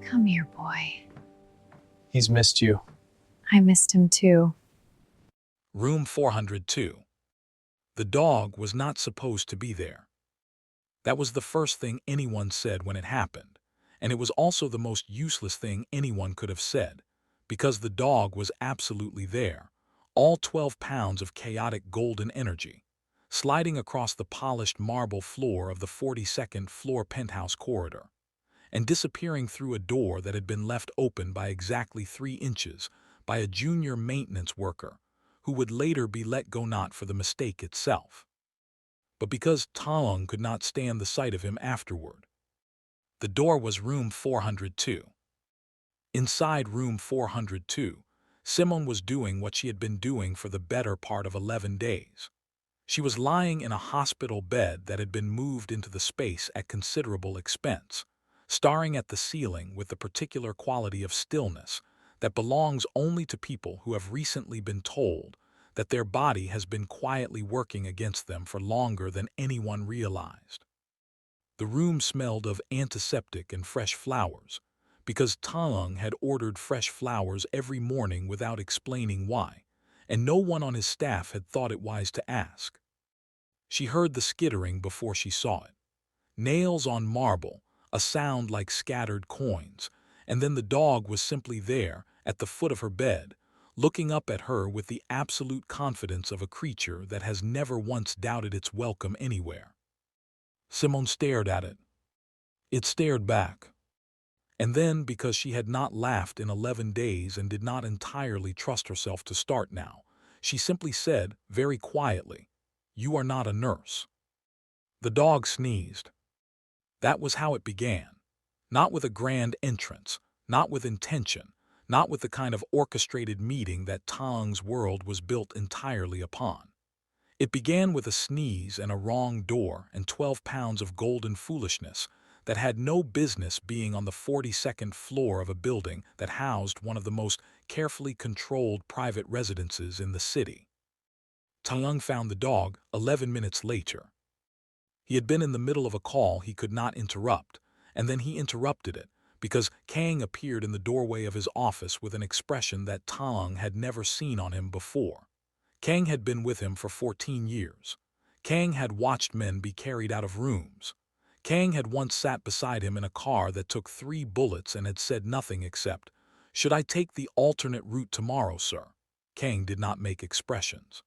Come here, boy. He's missed you. I missed him too. Room 402. The dog was not supposed to be there. That was the first thing anyone said when it happened, and it was also the most useless thing anyone could have said, because the dog was absolutely there, all 12 pounds of chaotic golden energy, sliding across the polished marble floor of the 42nd floor penthouse corridor, and disappearing through a door that had been left open by exactly 3 inches by a junior maintenance worker, who would later be let go not for the mistake itself, but because Taung could not stand the sight of him afterward. The door was room 402. Inside room 402, Simone was doing what she had been doing for the better part of 11 days. She was lying in a hospital bed that had been moved into the space at considerable expense, staring at the ceiling with the particular quality of stillness that belongs only to people who have recently been told that their body has been quietly working against them for longer than anyone realized. The room smelled of antiseptic and fresh flowers, because Taung had ordered fresh flowers every morning without explaining why, and no one on his staff had thought it wise to ask. She heard the skittering before she saw it. Nails on marble, a sound like scattered coins, and then the dog was simply there, at the foot of her bed, looking up at her with the absolute confidence of a creature that has never once doubted its welcome anywhere. Simone stared at it. It stared back. And then, because she had not laughed in 11 days and did not entirely trust herself to start now, she simply said, very quietly, "You are not a nurse." The dog sneezed. That was how it began. Not with a grand entrance, not with intention, not with the kind of orchestrated meeting that Taung's world was built entirely upon. It began with a sneeze and a wrong door and 12 pounds of golden foolishness that had no business being on the 42nd floor of a building that housed one of the most carefully controlled private residences in the city. Taung found the dog 11 minutes later. He had been in the middle of a call he could not interrupt, and then he interrupted it, because Kang appeared in the doorway of his office with an expression that Taung had never seen on him before. Kang had been with him for 14 years. Kang had watched men be carried out of rooms. Kang had once sat beside him in a car that took 3 bullets and had said nothing except, "Should I take the alternate route tomorrow, sir?" Kang did not make expressions.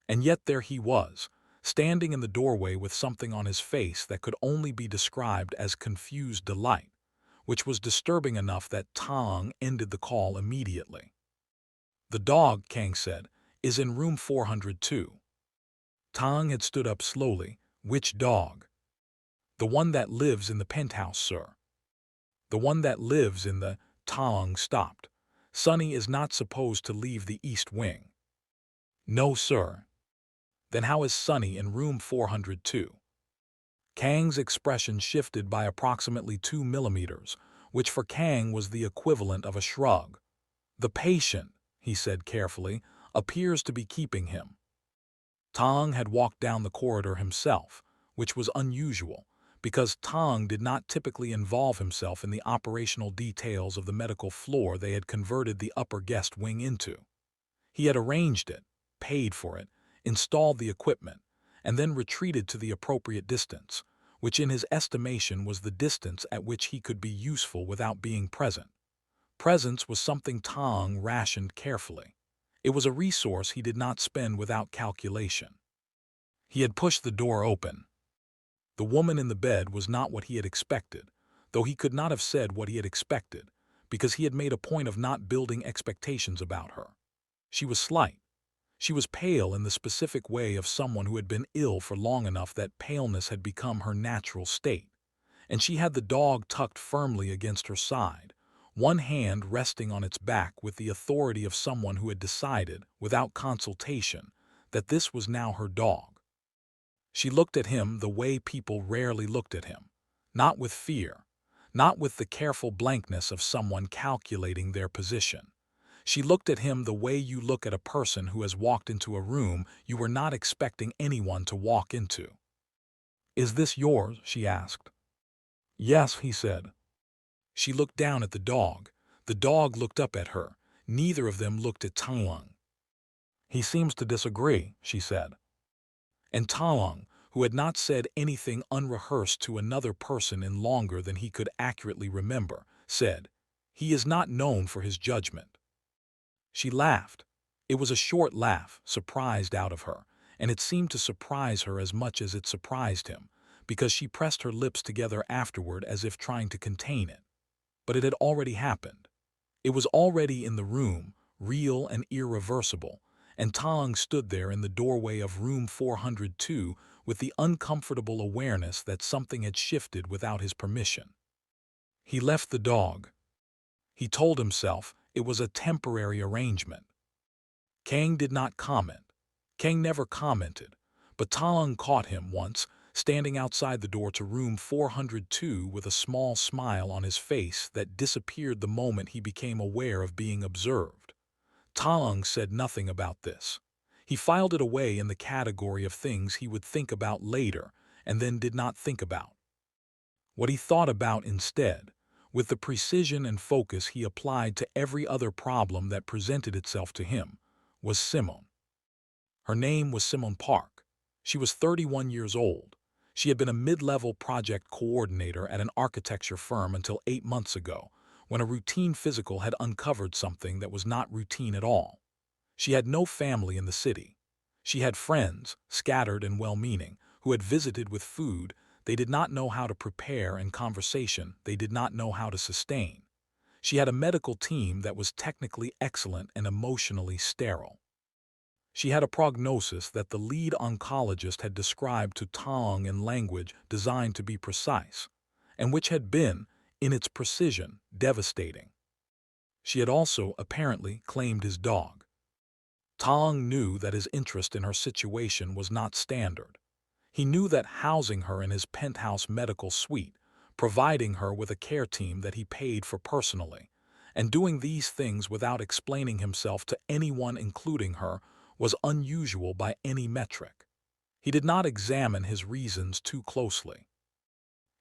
And yet there he was, standing in the doorway with something on his face that could only be described as confused delight, which was disturbing enough that Taung ended the call immediately. "The dog," Kang said, "is in room 402. Taung had stood up slowly. "Which dog?" "The one that lives in the penthouse, sir." "The one that lives in the—" Taung stopped. "Sonny is not supposed to leave the East Wing." "No, sir." "Then how is Sonny in room 402? Kang's expression shifted by approximately 2 millimeters, which for Kang was the equivalent of a shrug. "The patient," he said carefully, "appears to be keeping him." Taung had walked down the corridor himself, which was unusual, because Taung did not typically involve himself in the operational details of the medical floor they had converted the upper guest wing into. He had arranged it, paid for it, installed the equipment, and then retreated to the appropriate distance, which in his estimation was the distance at which he could be useful without being present. Presence was something Taung rationed carefully. It was a resource he did not spend without calculation. He had pushed the door open. The woman in the bed was not what he had expected, though he could not have said what he had expected, because he had made a point of not building expectations about her. She was slight. She was pale in the specific way of someone who had been ill for long enough that paleness had become her natural state, and she had the dog tucked firmly against her side, one hand resting on its back with the authority of someone who had decided, without consultation, that this was now her dog. She looked at him the way people rarely looked at him, not with fear, not with the careful blankness of someone calculating their position. She looked at him the way you look at a person who has walked into a room you were not expecting anyone to walk into. "Is this yours?" she asked. "Yes," he said. She looked down at the dog. The dog looked up at her. Neither of them looked at Talung. "He seems to disagree," she said. And Talung, who had not said anything unrehearsed to another person in longer than he could accurately remember, said, "He is not known for his judgment." She laughed. It was a short laugh, surprised out of her, and it seemed to surprise her as much as it surprised him, because she pressed her lips together afterward as if trying to contain it. But it had already happened. It was already in the room, real and irreversible, and Talung stood there in the doorway of room 402 with the uncomfortable awareness that something had shifted without his permission. He left the dog. He told himself it was a temporary arrangement. Kang did not comment. Kang never commented, but Talung caught him once, standing outside the door to room 402 with a small smile on his face that disappeared the moment he became aware of being observed. Talung said nothing about this. He filed it away in the category of things he would think about later and then did not think about. What he thought about instead, with the precision and focus he applied to every other problem that presented itself to him, was Simone. Her name was Simone Park. She was 31 years old. She had been a mid-level project coordinator at an architecture firm until 8 months ago, when a routine physical had uncovered something that was not routine at all. She had no family in the city. She had friends, scattered and well-meaning, who had visited with food they did not know how to prepare and conversation they did not know how to sustain. She had a medical team that was technically excellent and emotionally sterile. She had a prognosis that the lead oncologist had described to Tong in language designed to be precise, and which had been, in its precision, devastating. She had also, apparently, claimed his dog. Tong knew that his interest in her situation was not standard. He knew that housing her in his penthouse medical suite, providing her with a care team that he paid for personally, and doing these things without explaining himself to anyone including her, was unusual by any metric. He did not examine his reasons too closely.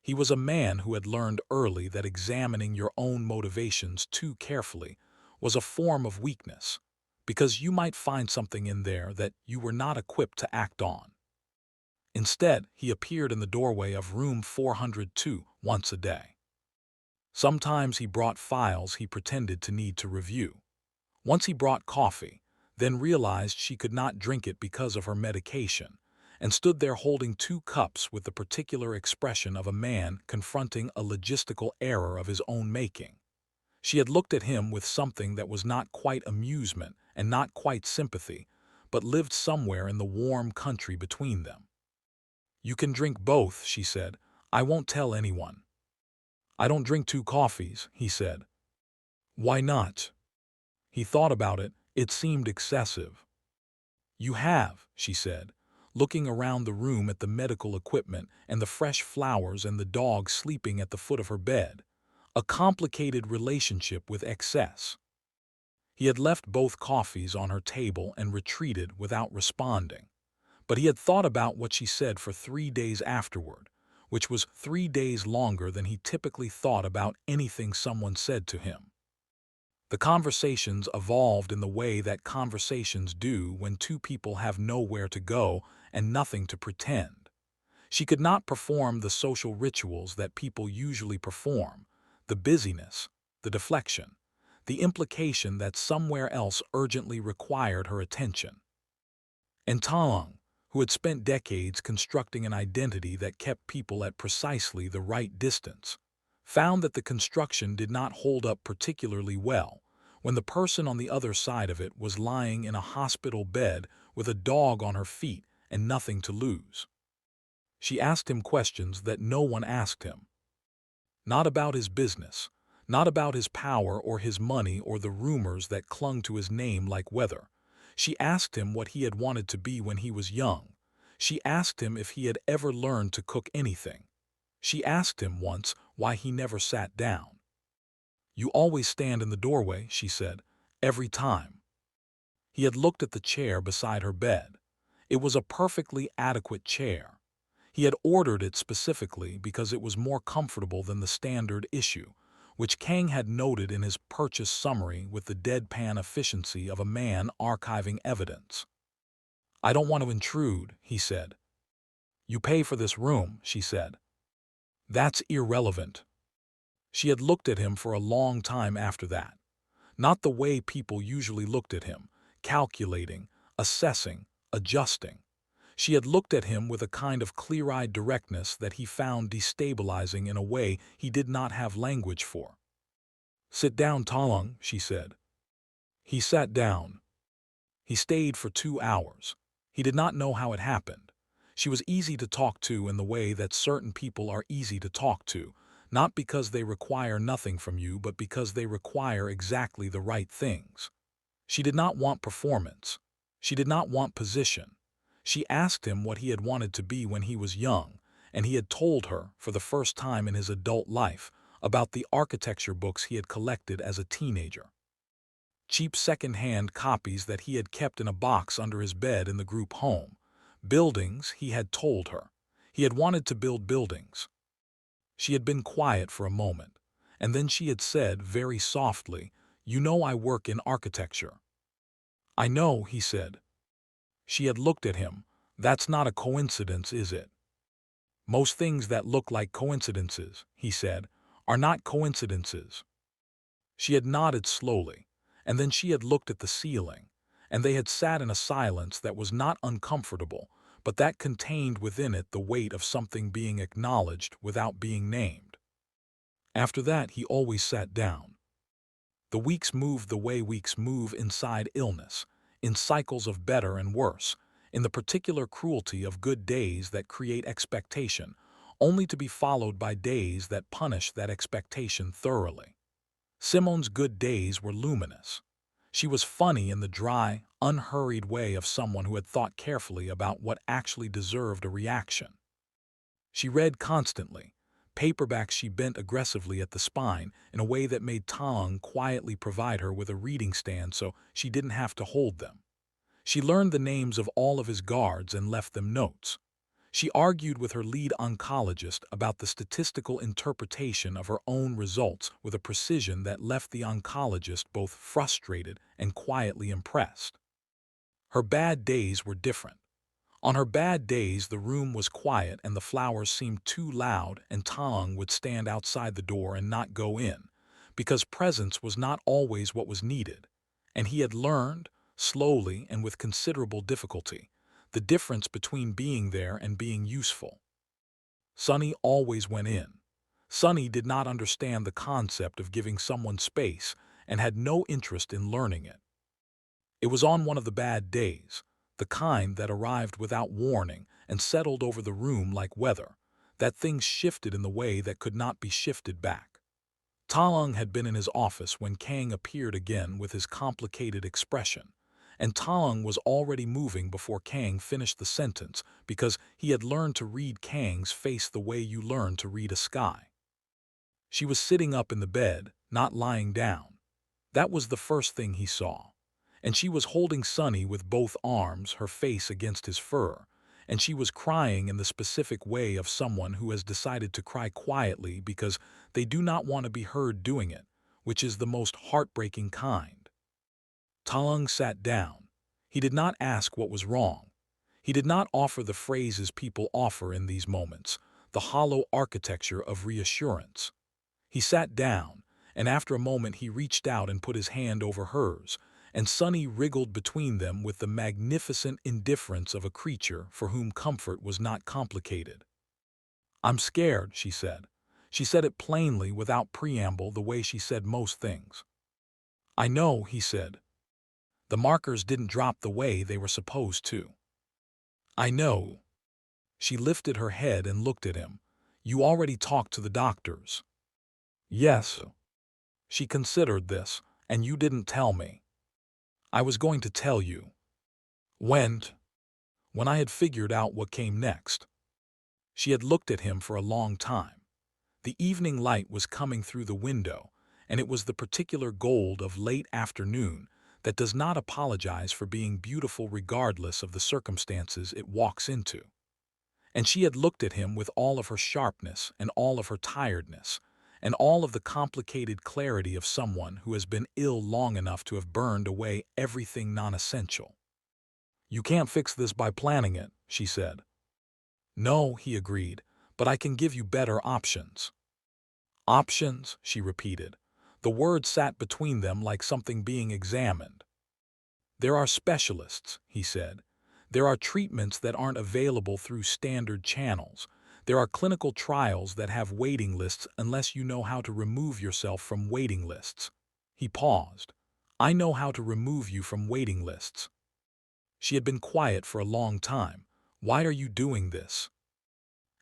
He was a man who had learned early that examining your own motivations too carefully was a form of weakness, because you might find something in there that you were not equipped to act on. Instead, he appeared in the doorway of room 402 once a day. Sometimes he brought files he pretended to need to review. Once he brought coffee, then realized she could not drink it because of her medication, and stood there holding 2 cups with the particular expression of a man confronting a logistical error of his own making. She had looked at him with something that was not quite amusement and not quite sympathy, but lived somewhere in the warm country between them. "You can drink both," she said. "I won't tell anyone." "I don't drink 2 coffees," he said. "Why not?" He thought about it. It seemed excessive. "You have," she said, looking around the room at the medical equipment and the fresh flowers and the dog sleeping at the foot of her bed, "a complicated relationship with excess." He had left both coffees on her table and retreated without responding. But he had thought about what she said for 3 days afterward, which was 3 days longer than he typically thought about anything someone said to him. The conversations evolved in the way that conversations do when 2 people have nowhere to go and nothing to pretend. She could not perform the social rituals that people usually perform, the busyness, the deflection, the implication that somewhere else urgently required her attention. And Taong, who had spent decades constructing an identity that kept people at precisely the right distance, found that the construction did not hold up particularly well when the person on the other side of it was lying in a hospital bed with a dog on her feet and nothing to lose. She asked him questions that no one asked him. Not about his business, not about his power or his money or the rumors that clung to his name like weather. She asked him what he had wanted to be when he was young. She asked him if he had ever learned to cook anything. She asked him once why he never sat down. "You always stand in the doorway," she said, "every time." He had looked at the chair beside her bed. It was a perfectly adequate chair. He had ordered it specifically because it was more comfortable than the standard issue, which Kang had noted in his purchase summary with the deadpan efficiency of a man archiving evidence. "I don't want to intrude," he said. "You pay for this room," she said. "That's irrelevant." She had looked at him for a long time after that. Not the way people usually looked at him, calculating, assessing, adjusting. She had looked at him with a kind of clear-eyed directness that he found destabilizing in a way he did not have language for. "Sit down, Talung," she said. He sat down. He stayed for 2 hours. He did not know how it happened. She was easy to talk to in the way that certain people are easy to talk to, not because they require nothing from you, but because they require exactly the right things. She did not want performance. She did not want position. She asked him what he had wanted to be when he was young, and he had told her, for the first time in his adult life, about the architecture books he had collected as a teenager. Cheap second-hand copies that he had kept in a box under his bed in the group home. Buildings, he had told her. He had wanted to build buildings. She had been quiet for a moment, and then she had said very softly, "You know I work in architecture." "I know," he said. She had looked at him. "That's not a coincidence, is it?" "Most things that look like coincidences," he said, "are not coincidences." She had nodded slowly, and then she had looked at the ceiling, and they had sat in a silence that was not uncomfortable, but that contained within it the weight of something being acknowledged without being named. After that, he always sat down. The weeks moved the way weeks move inside illness, in cycles of better and worse, in the particular cruelty of good days that create expectation, only to be followed by days that punish that expectation thoroughly. Simone's good days were luminous. She was funny in the dry, unhurried way of someone who had thought carefully about what actually deserved a reaction. She read constantly. Paperbacks she bent aggressively at the spine in a way that made Taung quietly provide her with a reading stand so she didn't have to hold them. She learned the names of all of his guards and left them notes. She argued with her lead oncologist about the statistical interpretation of her own results with a precision that left the oncologist both frustrated and quietly impressed. Her bad days were different. On her bad days, the room was quiet and the flowers seemed too loud, and Taung would stand outside the door and not go in, because presence was not always what was needed. And he had learned, slowly and with considerable difficulty, the difference between being there and being useful. Sunny always went in. Sunny did not understand the concept of giving someone space and had no interest in learning it. It was on one of the bad days, the kind that arrived without warning and settled over the room like weather, that things shifted in the way that could not be shifted back. Taung had been in his office when Kang appeared again with his complicated expression, and Taung was already moving before Kang finished the sentence because he had learned to read Kang's face the way you learn to read a sky. She was sitting up in the bed, not lying down. That was the first thing he saw. And she was holding Sunny with both arms, her face against his fur, and she was crying in the specific way of someone who has decided to cry quietly because they do not want to be heard doing it, which is the most heartbreaking kind. Taung sat down. He did not ask what was wrong. He did not offer the phrases people offer in these moments, the hollow architecture of reassurance. He sat down, and after a moment he reached out and put his hand over hers, and Sunny wriggled between them with the magnificent indifference of a creature for whom comfort was not complicated. "I'm scared," she said. She said it plainly without preamble the way she said most things. "I know," he said. "The markers didn't drop the way they were supposed to." "I know." She lifted her head and looked at him. "You already talked to the doctors." "Yes." She considered this. "And you didn't tell me." "I was going to tell you." "When?" "When I had figured out what came next." She had looked at him for a long time. The evening light was coming through the window, and it was the particular gold of late afternoon that does not apologize for being beautiful regardless of the circumstances it walks into. And she had looked at him with all of her sharpness and all of her tiredness, and all of the complicated clarity of someone who has been ill long enough to have burned away everything non-essential. "You can't fix this by planning it," she said. "No," he agreed, "but I can give you better options." "Options?" she repeated. The word sat between them like something being examined. "There are specialists," he said. "There are treatments that aren't available through standard channels. There are clinical trials that have waiting lists unless you know how to remove yourself from waiting lists." He paused. "I know how to remove you from waiting lists." She had been quiet for a long time. "Why are you doing this?"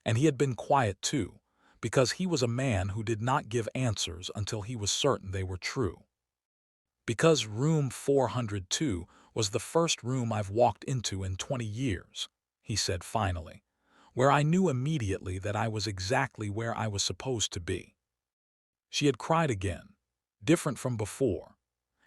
And he had been quiet too, because he was a man who did not give answers until he was certain they were true. "Because room 402 was the first room I've walked into in 20 years, he said finally, "where I knew immediately that I was exactly where I was supposed to be." She had cried again, different from before,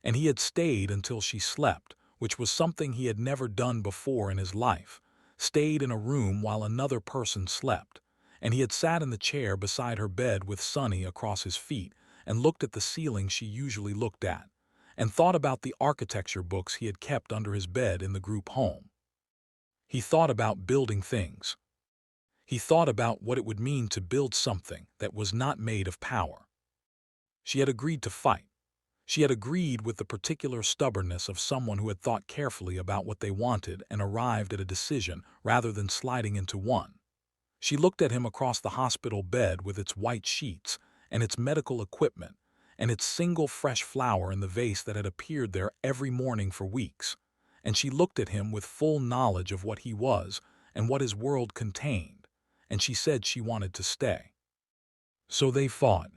and he had stayed until she slept, which was something he had never done before in his life, stayed in a room while another person slept, and he had sat in the chair beside her bed with Sunny across his feet and looked at the ceiling she usually looked at, and thought about the architecture books he had kept under his bed in the group home. He thought about building things. He thought about what it would mean to build something that was not made of power. She had agreed to fight. She had agreed with the particular stubbornness of someone who had thought carefully about what they wanted and arrived at a decision rather than sliding into one. She looked at him across the hospital bed with its white sheets and its medical equipment and its single fresh flower in the vase that had appeared there every morning for weeks, and she looked at him with full knowledge of what he was and what his world contained, and she said she wanted to stay. So they fought.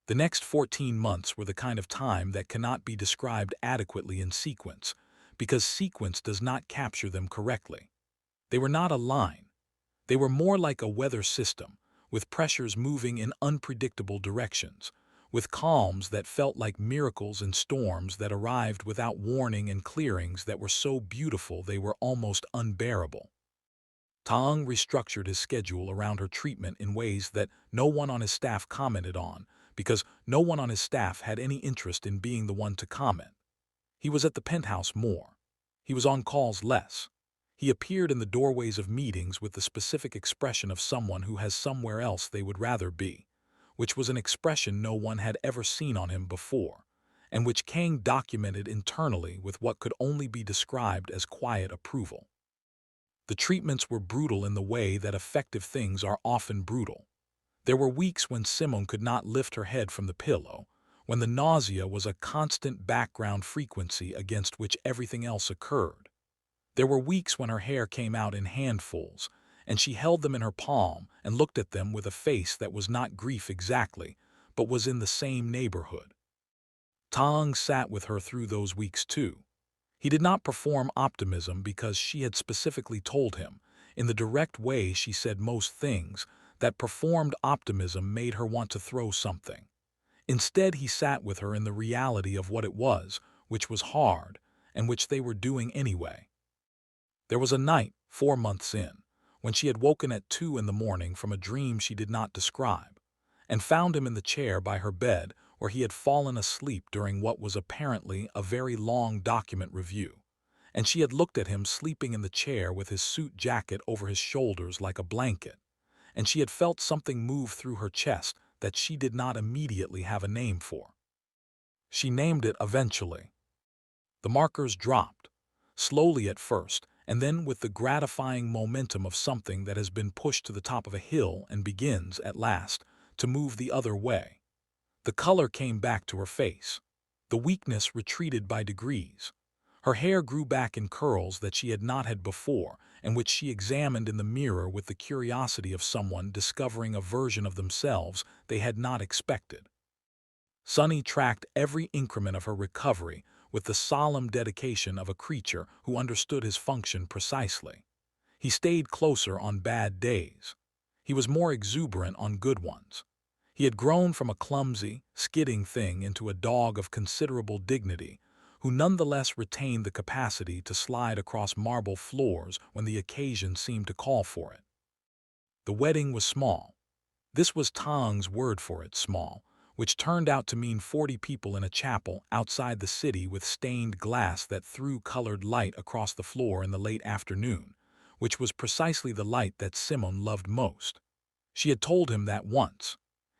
The next 14 months were the kind of time that cannot be described adequately in sequence, because sequence does not capture them correctly. They were not a line. They were more like a weather system, with pressures moving in unpredictable directions, with calms that felt like miracles and storms that arrived without warning and clearings that were so beautiful they were almost unbearable. Taung restructured his schedule around her treatment in ways that no one on his staff commented on, because no one on his staff had any interest in being the one to comment. He was at the penthouse more. He was on calls less. He appeared in the doorways of meetings with the specific expression of someone who has somewhere else they would rather be, which was an expression no one had ever seen on him before, and which Kang documented internally with what could only be described as quiet approval. The treatments were brutal in the way that effective things are often brutal. There were weeks when Simone could not lift her head from the pillow, when the nausea was a constant background frequency against which everything else occurred. There were weeks when her hair came out in handfuls, and she held them in her palm and looked at them with a face that was not grief exactly, but was in the same neighborhood. Tong sat with her through those weeks too. He did not perform optimism because she had specifically told him, in the direct way she said most things, that performed optimism made her want to throw something. Instead, he sat with her in the reality of what it was, which was hard, and which they were doing anyway. There was a night, 4 months in, when she had woken at 2 in the morning from a dream she did not describe, and found him in the chair by her bed where he had fallen asleep during what was apparently a very long document review, and she had looked at him sleeping in the chair with his suit jacket over his shoulders like a blanket, and she had felt something move through her chest that she did not immediately have a name for. She named it eventually. The markers dropped, slowly at first, and then with the gratifying momentum of something that has been pushed to the top of a hill and begins, at last, to move the other way. The color came back to her face. The weakness retreated by degrees. Her hair grew back in curls that she had not had before, and which she examined in the mirror with the curiosity of someone discovering a version of themselves they had not expected. Sunny tracked every increment of her recovery with the solemn dedication of a creature who understood his function precisely. He stayed closer on bad days. He was more exuberant on good ones. He had grown from a clumsy, skidding thing into a dog of considerable dignity, who nonetheless retained the capacity to slide across marble floors when the occasion seemed to call for it. The wedding was small. This was Tang's word for it, small, which turned out to mean 40 people in a chapel outside the city with stained glass that threw colored light across the floor in the late afternoon, which was precisely the light that Simone loved most. She had told him that once.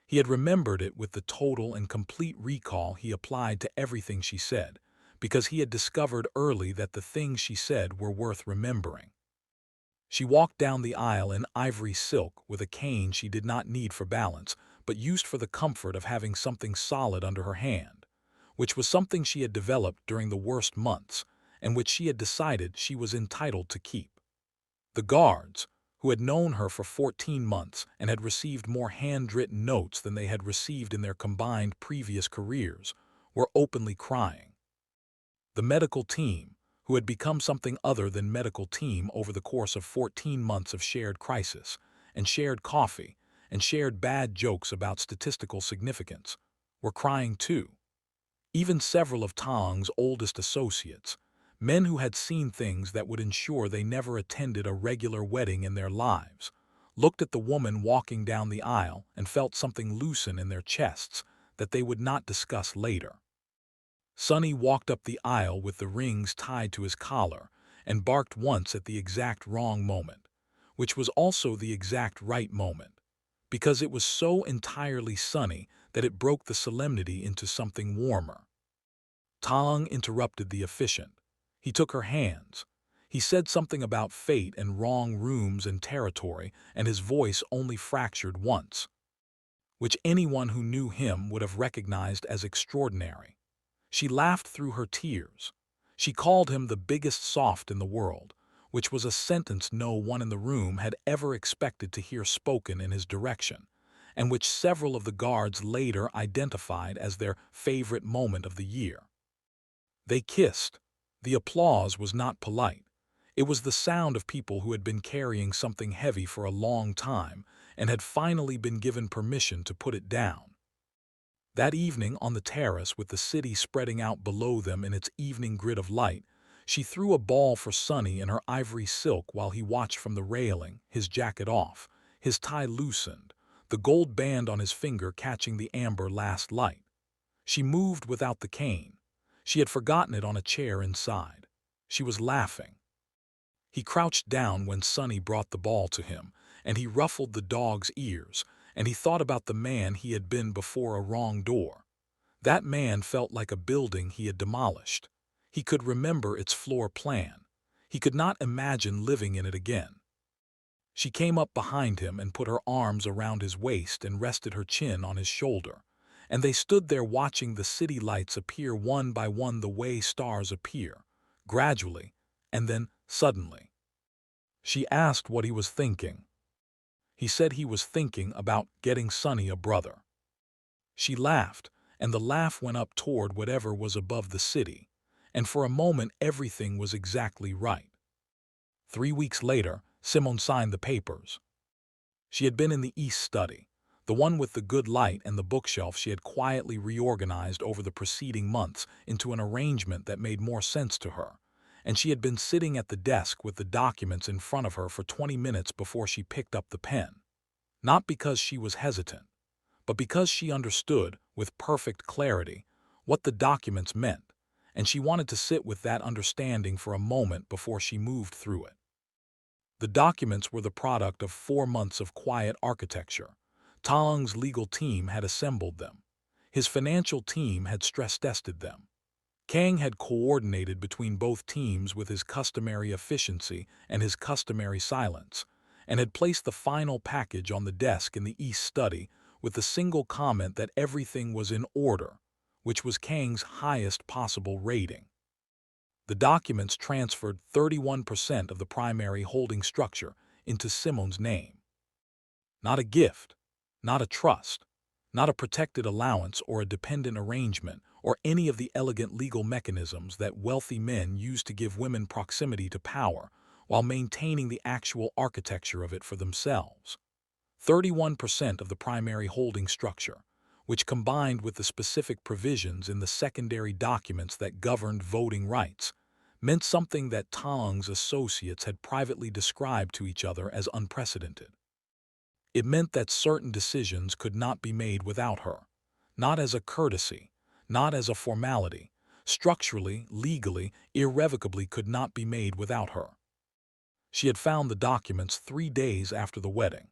He had remembered it with the total and complete recall he applied to everything she said, because he had discovered early that the things she said were worth remembering. She walked down the aisle in ivory silk with a cane she did not need for balance, but used for the comfort of having something solid under her hand, which was something she had developed during the worst months, and which she had decided she was entitled to keep. The guards, who had known her for 14 months and had received more handwritten notes than they had received in their combined previous careers, were openly crying. The medical team, who had become something other than medical team over the course of 14 months of shared crisis, and shared coffee, and shared bad jokes about statistical significance, were crying too. Even several of Tang's oldest associates, men who had seen things that would ensure they never attended a regular wedding in their lives, looked at the woman walking down the aisle and felt something loosen in their chests that they would not discuss later. Sonny walked up the aisle with the rings tied to his collar and barked once at the exact wrong moment, which was also the exact right moment, because it was so entirely Sonny that it broke the solemnity into something warmer. Tang interrupted the officiant. He took her hands. He said something about fate and wrong rooms and territory, and his voice only fractured once, which anyone who knew him would have recognized as extraordinary. She laughed through her tears. She called him the biggest soft in the world, which was a sentence no one in the room had ever expected to hear spoken in his direction, and which several of the guards later identified as their favorite moment of the year. They kissed. The applause was not polite. It was the sound of people who had been carrying something heavy for a long time and had finally been given permission to put it down. That evening on the terrace, with the city spreading out below them in its evening grid of light, she threw a ball for Sonny in her ivory silk while he watched from the railing, his jacket off, his tie loosened, the gold band on his finger catching the amber last light. She moved without the cane. She had forgotten it on a chair inside. She was laughing. He crouched down when Sonny brought the ball to him, and he ruffled the dog's ears, and he thought about the man he had been before a wrong door. That man felt like a building he had demolished. He could remember its floor plan. He could not imagine living in it again. She came up behind him and put her arms around his waist and rested her chin on his shoulder, and they stood there watching the city lights appear one by one the way stars appear, gradually, and then suddenly. She asked what he was thinking. He said he was thinking about getting Sonny a brother. She laughed, and the laugh went up toward whatever was above the city, and for a moment everything was exactly right. 3 weeks later, Simone signed the papers. She had been in the East Study, the one with the good light and the bookshelf she had quietly reorganized over the preceding months into an arrangement that made more sense to her, and she had been sitting at the desk with the documents in front of her for 20 minutes before she picked up the pen. Not because she was hesitant, but because she understood, with perfect clarity, what the documents meant, and she wanted to sit with that understanding for a moment before she moved through it. The documents were the product of 4 months of quiet architecture. Tang's legal team had assembled them. His financial team had stress-tested them. Kang had coordinated between both teams with his customary efficiency and his customary silence, and had placed the final package on the desk in the East Study with the single comment that everything was in order, which was Kang's highest possible rating. The documents transferred 31% of the primary holding structure into Simone's name. Not a gift, not a trust, not a protected allowance or a dependent arrangement or any of the elegant legal mechanisms that wealthy men use to give women proximity to power while maintaining the actual architecture of it for themselves. 31% of the primary holding structure, which combined with the specific provisions in the secondary documents that governed voting rights, meant something that Tang's associates had privately described to each other as unprecedented. It meant that certain decisions could not be made without her, not as a courtesy, not as a formality, structurally, legally, irrevocably could not be made without her. She had found the documents 3 days after the wedding.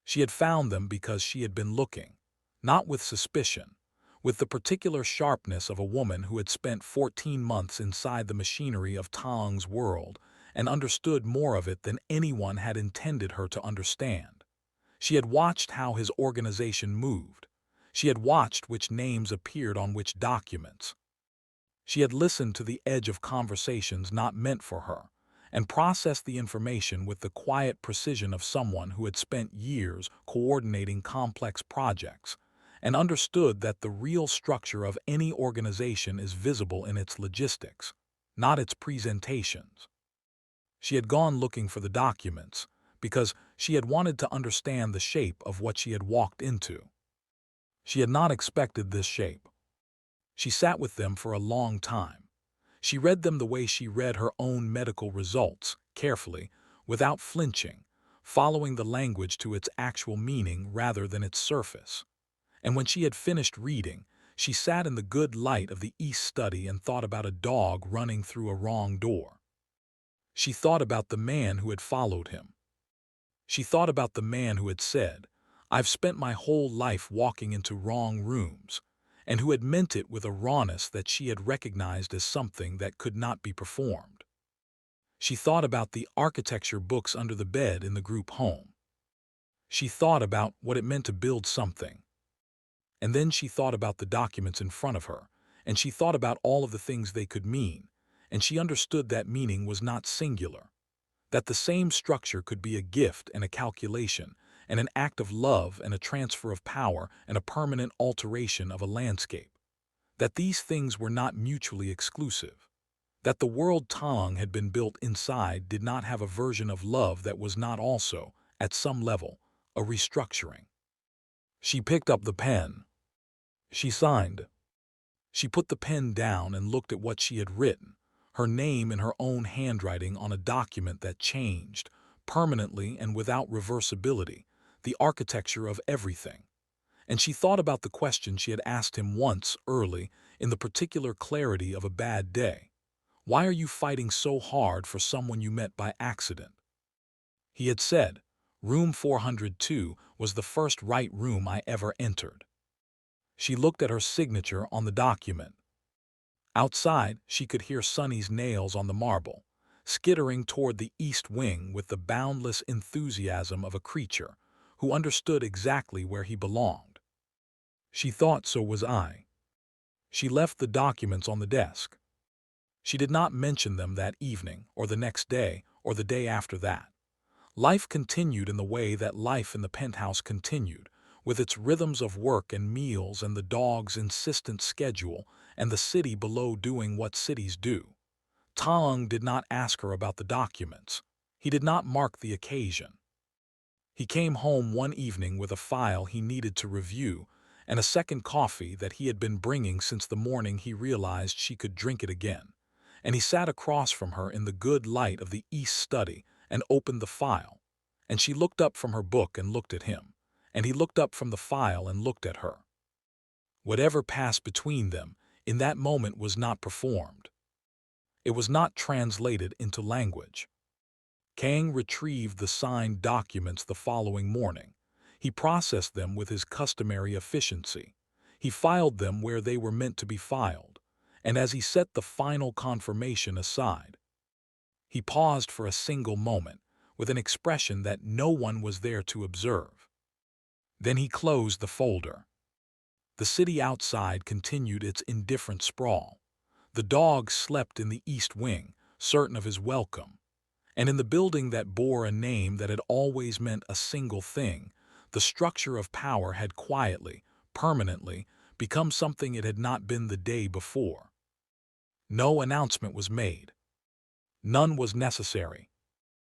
She had found them because she had been looking, not with suspicion, with the particular sharpness of a woman who had spent 14 months inside the machinery of Tang's world and understood more of it than anyone had intended her to understand. She had watched how his organization moved. She had watched which names appeared on which documents. She had listened to the edge of conversations not meant for her, and processed the information with the quiet precision of someone who had spent years coordinating complex projects, and understood that the real structure of any organization is visible in its logistics, not its presentations. She had gone looking for the documents because she had wanted to understand the shape of what she had walked into. She had not expected this shape. She sat with them for a long time. She read them the way she read her own medical results, carefully, without flinching, following the language to its actual meaning rather than its surface. And when she had finished reading, she sat in the good light of the East study and thought about a dog running through a wrong door. She thought about the man who had followed him. She thought about the man who had said, "I've spent my whole life walking into wrong rooms," and who had meant it with a rawness that she had recognized as something that could not be performed. She thought about the architecture books under the bed in the group home. She thought about what it meant to build something. And then she thought about the documents in front of her, and she thought about all of the things they could mean, and she understood that meaning was not singular, that the same structure could be a gift and a calculation, and an act of love and a transfer of power and a permanent alteration of a landscape, that these things were not mutually exclusive, that the world Tang had been built inside did not have a version of love that was not also, at some level, a restructuring. She picked up the pen. She signed. She put the pen down and looked at what she had written, her name in her own handwriting on a document that changed, permanently and without reversibility, the architecture of everything. And she thought about the question she had asked him once, early, in the particular clarity of a bad day. "Why are you fighting so hard for someone you met by accident?" He had said, "Room 402 was the first right room I ever entered." She looked at her signature on the document. Outside, she could hear Sonny's nails on the marble, skittering toward the east wing with the boundless enthusiasm of a creature who understood exactly where he belonged. She thought so was I. She left the documents on the desk. She did not mention them that evening, or the next day, or the day after that. Life continued in the way that life in the penthouse continued, with its rhythms of work and meals and the dog's insistent schedule and the city below doing what cities do. Tang did not ask her about the documents. He did not mark the occasion. He came home one evening with a file he needed to review and a second coffee that he had been bringing since the morning he realized she could drink it again. And he sat across from her in the good light of the East study and opened the file. And she looked up from her book and looked at him. And he looked up from the file and looked at her. Whatever passed between them in that moment was not performed. It was not translated into language. Kang retrieved the signed documents the following morning. He processed them with his customary efficiency. He filed them where they were meant to be filed. And as he set the final confirmation aside, he paused for a single moment with an expression that no one was there to observe. Then he closed the folder. The city outside continued its indifferent sprawl. The dog slept in the east wing, certain of his welcome. And in the building that bore a name that had always meant a single thing, the structure of power had quietly, permanently, become something it had not been the day before. No announcement was made. None was necessary.